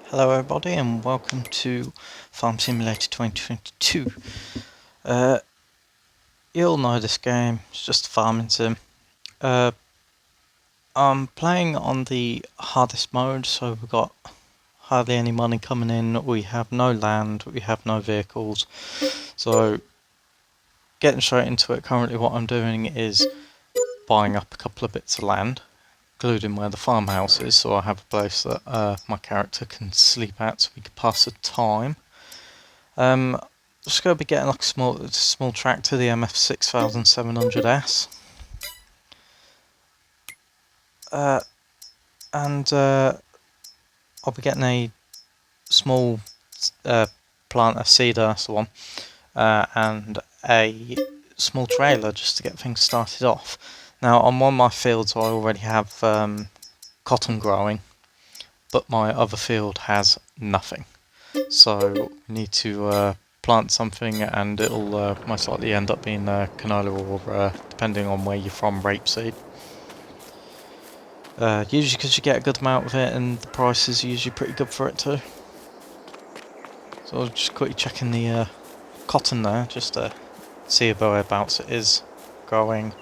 Hello everybody and welcome to Farm Simulator 2022. You all know this game, it's just a farming sim. I'm playing on the hardest mode, so we've got hardly any money coming in, we have no land, we have no vehicles. So getting straight into it, currently what I'm doing is buying up a couple of bits of land, including where the farmhouse is, so I have a place that my character can sleep at so we can pass the time. Just going to be getting like a small tractor, the MF 6700S. And I'll be getting a small plant, a seeder, that's the one, and a small trailer just to get things started off. Now on one of my fields I already have cotton growing, but my other field has nothing. So we need to plant something, and it'll most likely end up being canola or, depending on where you're from, rapeseed. Usually because you get a good amount of it, and the price is usually pretty good for it too. So I'll just quickly checking the cotton there, just to see whereabouts it is growing,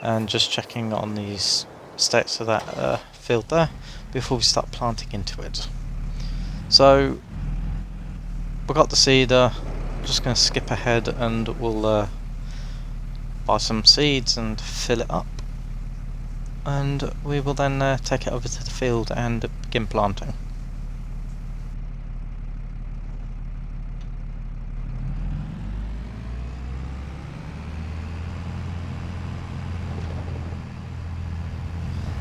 and just checking on these stats of that field there before we start planting into it. So we got the seeder. Just going to skip ahead and we'll buy some seeds and fill it up, and we will then take it over to the field and begin planting.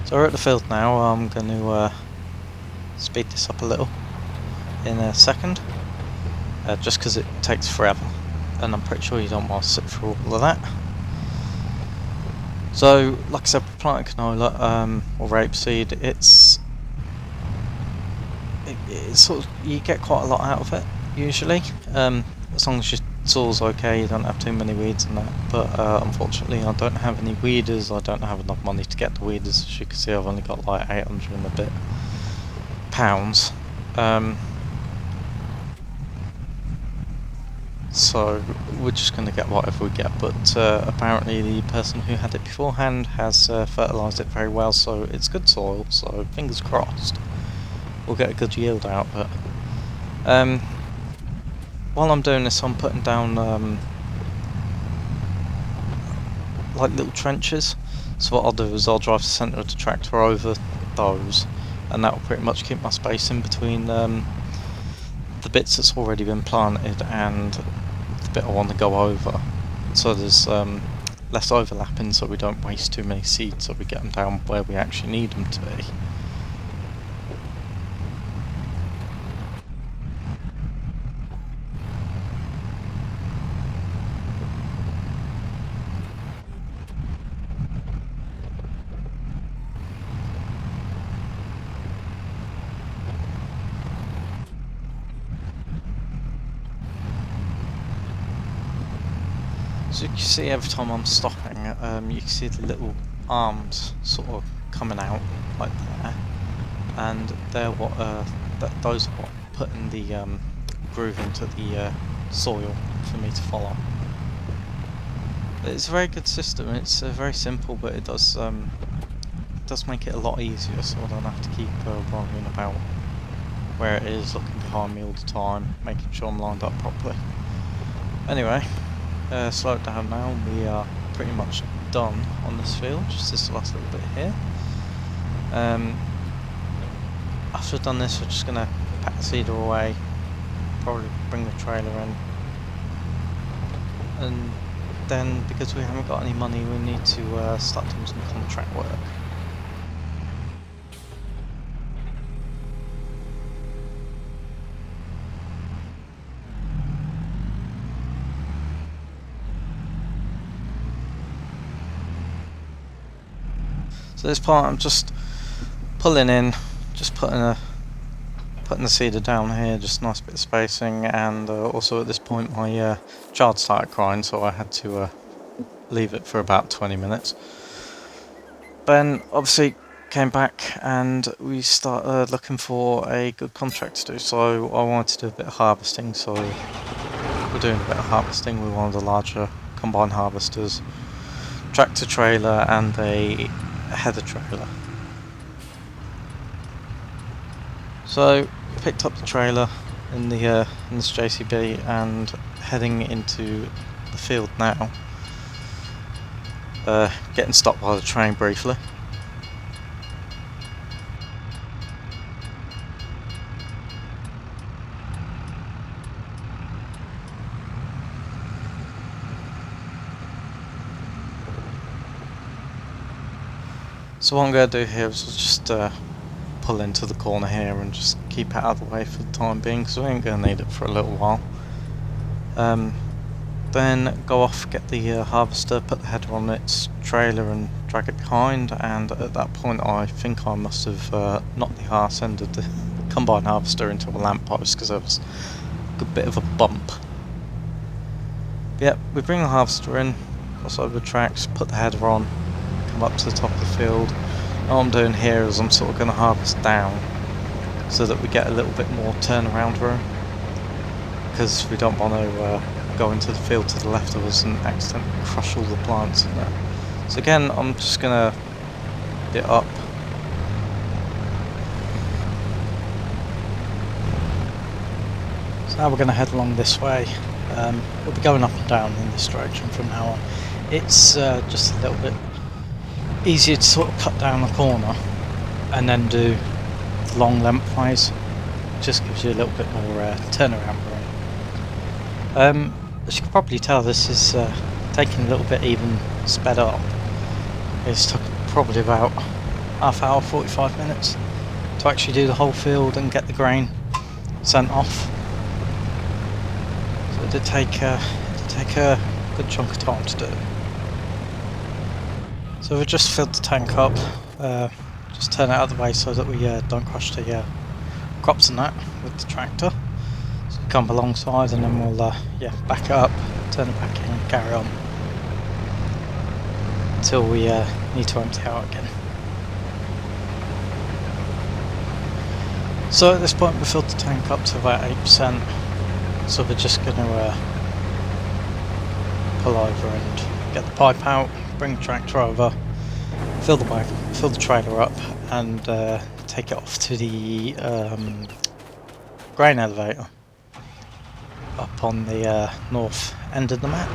So we're at the field now. I'm going to speed this up a little in a second, just because it takes forever, and I'm pretty sure you don't want to sit through all of that. So, like I said, planting canola or rapeseed, it's sort of, you get quite a lot out of it usually, as long as your soil's okay, you don't have too many weeds and that. But unfortunately, I don't have any weeders. I don't have enough money to get the weeders. As you can see, I've only got like 800 and a bit pounds. So we're just going to get whatever we get, but apparently the person who had it beforehand has fertilised it very well, so it's good soil, so fingers crossed we'll get a good yield out. But while I'm doing this, I'm putting down like little trenches. So what I'll do is I'll drive the centre of the tractor over those, and that will pretty much keep my space in between the bits that's already been planted and the bit I want to go over, so there's less overlapping, so we don't waste too many seeds, so we get them down where we actually need them to be. So you can see every time I'm stopping, you can see the little arms sort of coming out like that, and they're what those are what putting the groove into the soil for me to follow. It's a very good system. It's very simple, but it does make it a lot easier, so I don't have to keep worrying about where it is, looking behind me all the time, making sure I'm lined up properly. Anyway. Slow it down now. We are pretty much done on this field, just this last little bit here. After I've done this, we're just going to pack the seeder away, probably bring the trailer in, and then, because we haven't got any money, we need to start doing some contract work. So this part I'm just pulling in, just putting the seeder down here, just a nice bit of spacing, and also at this point my child started crying, so I had to leave it for about 20 minutes. Then obviously came back and we started looking for a good contract to do. So I wanted to do a bit of harvesting, so we're doing a bit of harvesting with one of the larger combine harvesters, tractor trailer and a header trailer. So picked up the trailer in this JCB and heading into the field now. Getting stopped by the train briefly. So what I'm going to do here is just pull into the corner here and just keep it out of the way for the time being, because we ain't going to need it for a little while. Then go off, get the harvester, put the header on its trailer and drag it behind, and at that point I think I must have knocked the arse end of the combine harvester into a lamppost, because there was a good bit of a bump. But yeah, we bring the harvester in, cross over the tracks, put the header on, come up to the top of the field. And what I'm doing here is I'm sort of going to harvest down so that we get a little bit more turnaround room, because we don't want to go into the field to the left of us and accidentally crush all the plants in there. So again, I'm just going to get up. So now we're going to head along this way. We'll be going up and down in this direction from now on. It's just a little bit easier to sort of cut down the corner and then do the long lengthwise. Just gives you a little bit more turnaround room. As you can probably tell, this is taking a little bit even sped up. It's took probably about half hour, 45 minutes to actually do the whole field and get the grain sent off. So it did take a good chunk of time to do. So we've just filled the tank up, just turn it out of the way so that we don't crush the crops and that with the tractor. So we come alongside and then we'll back it up, turn it back in and carry on until we need to empty out again. So at this point we filled the tank up to about 8%, so we're just going to pull over and get the pipe out, bring the tractor over, fill the trailer up and take it off to the grain elevator up on the north end of the map.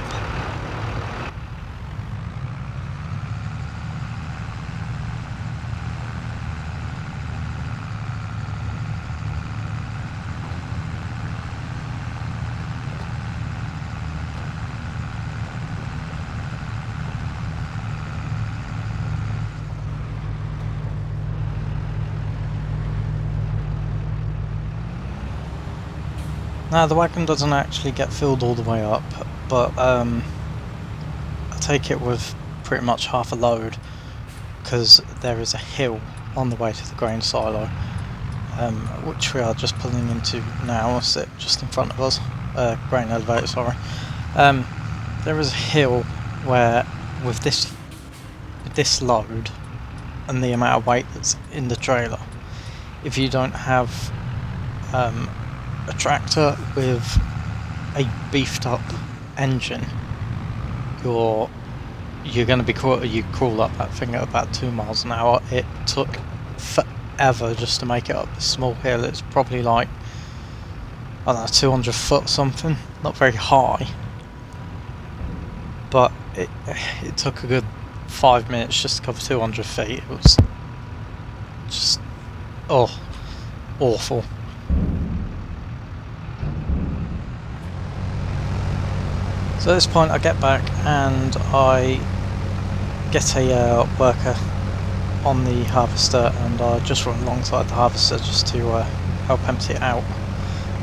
Now the wagon doesn't actually get filled all the way up, but I take it with pretty much half a load, because there is a hill on the way to the grain silo, which we are just pulling into now. It's just in front of us, grain elevator, sorry. There is a hill where with this load and the amount of weight that's in the trailer, if you don't have a tractor with a beefed up engine, you're going to be you crawl up that thing at about 2 miles an hour. It took forever just to make it up this small hill. It's probably like, I don't know, 200 foot something, not very high, but it took a good 5 minutes just to cover 200 feet. It was just awful. So at this point I get back and I get a worker on the harvester, and I just run alongside the harvester just to help empty it out.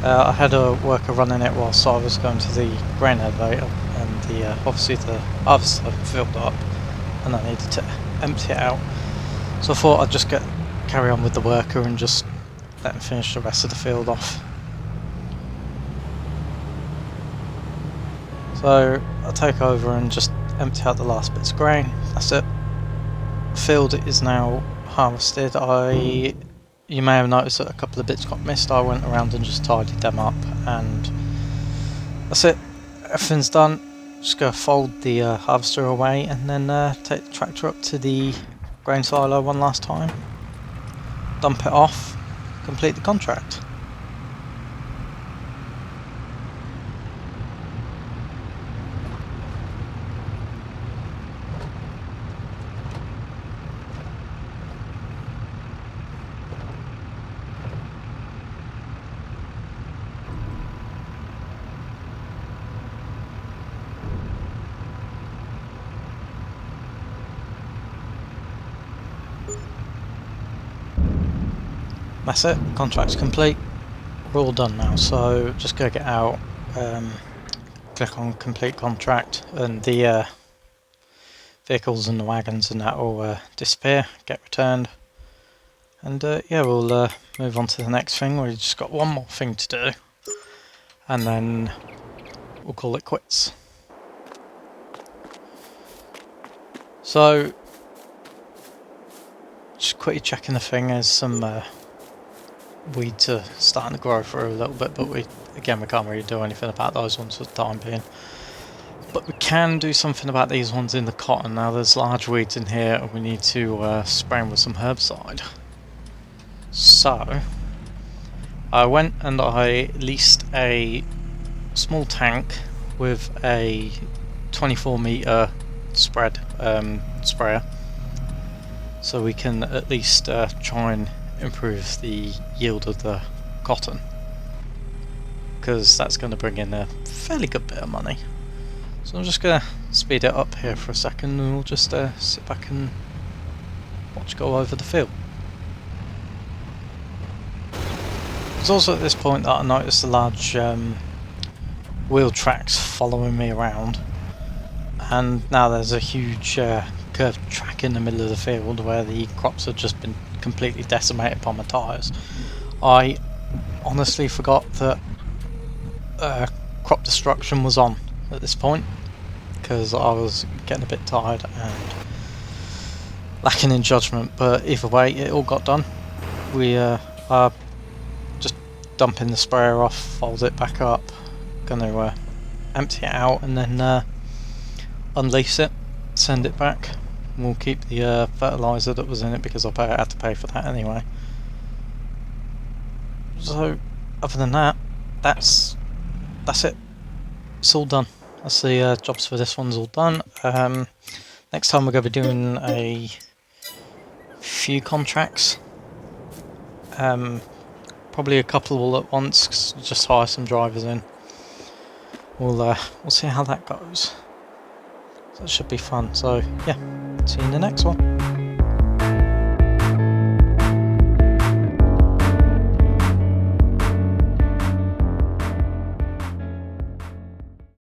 I had a worker running it whilst I was going to the grain elevator, and obviously the harvester filled up and I needed to empty it out. So I thought I'd just carry on with the worker and just let him finish the rest of the field off. So I'll take over and just empty out the last bits of grain. That's it. The field is now harvested, you may have noticed that a couple of bits got missed. I went around and just tidied them up, and that's it. Everything's done. Just go fold the harvester away, and then take the tractor up to the grain silo one last time, dump it off, complete the contract. That's it, contract's complete. We're all done now, so just go get out, click on complete contract, and the vehicles and the wagons and that will disappear, get returned. And yeah, we'll move on to the next thing. We've just got one more thing to do, and then we'll call it quits. So, just quickly checking the thing, there's some weeds are starting to grow through a little bit, but we can't really do anything about those ones for the time being. But we can do something about these ones in the cotton. Now there's large weeds in here and we need to spray them with some herbicide. So I went and I leased a small tank with a 24-meter spread sprayer, so we can at least try and improve the yield of the cotton, because that's going to bring in a fairly good bit of money. So I'm just going to speed it up here for a second, and we'll just sit back and watch go over the field. It's also at this point that I noticed the large wheel tracks following me around, and now there's a huge curved track in the middle of the field where the crops have just been completely decimated by my tyres. I honestly forgot that crop destruction was on at this point, because I was getting a bit tired and lacking in judgment, but either way it all got done. We are just dumping the sprayer off, fold it back up, gonna empty it out and then unleash it, send it back. We'll keep the fertiliser that was in it because I had to pay for that anyway. So other than that, that's it. It's all done. That's the jobs for this one's all done. Next time we're going to be doing a few contracts. Probably a couple all at once, just hire some drivers in. We'll see how that goes. So it should be fun. So yeah, see you in the next one.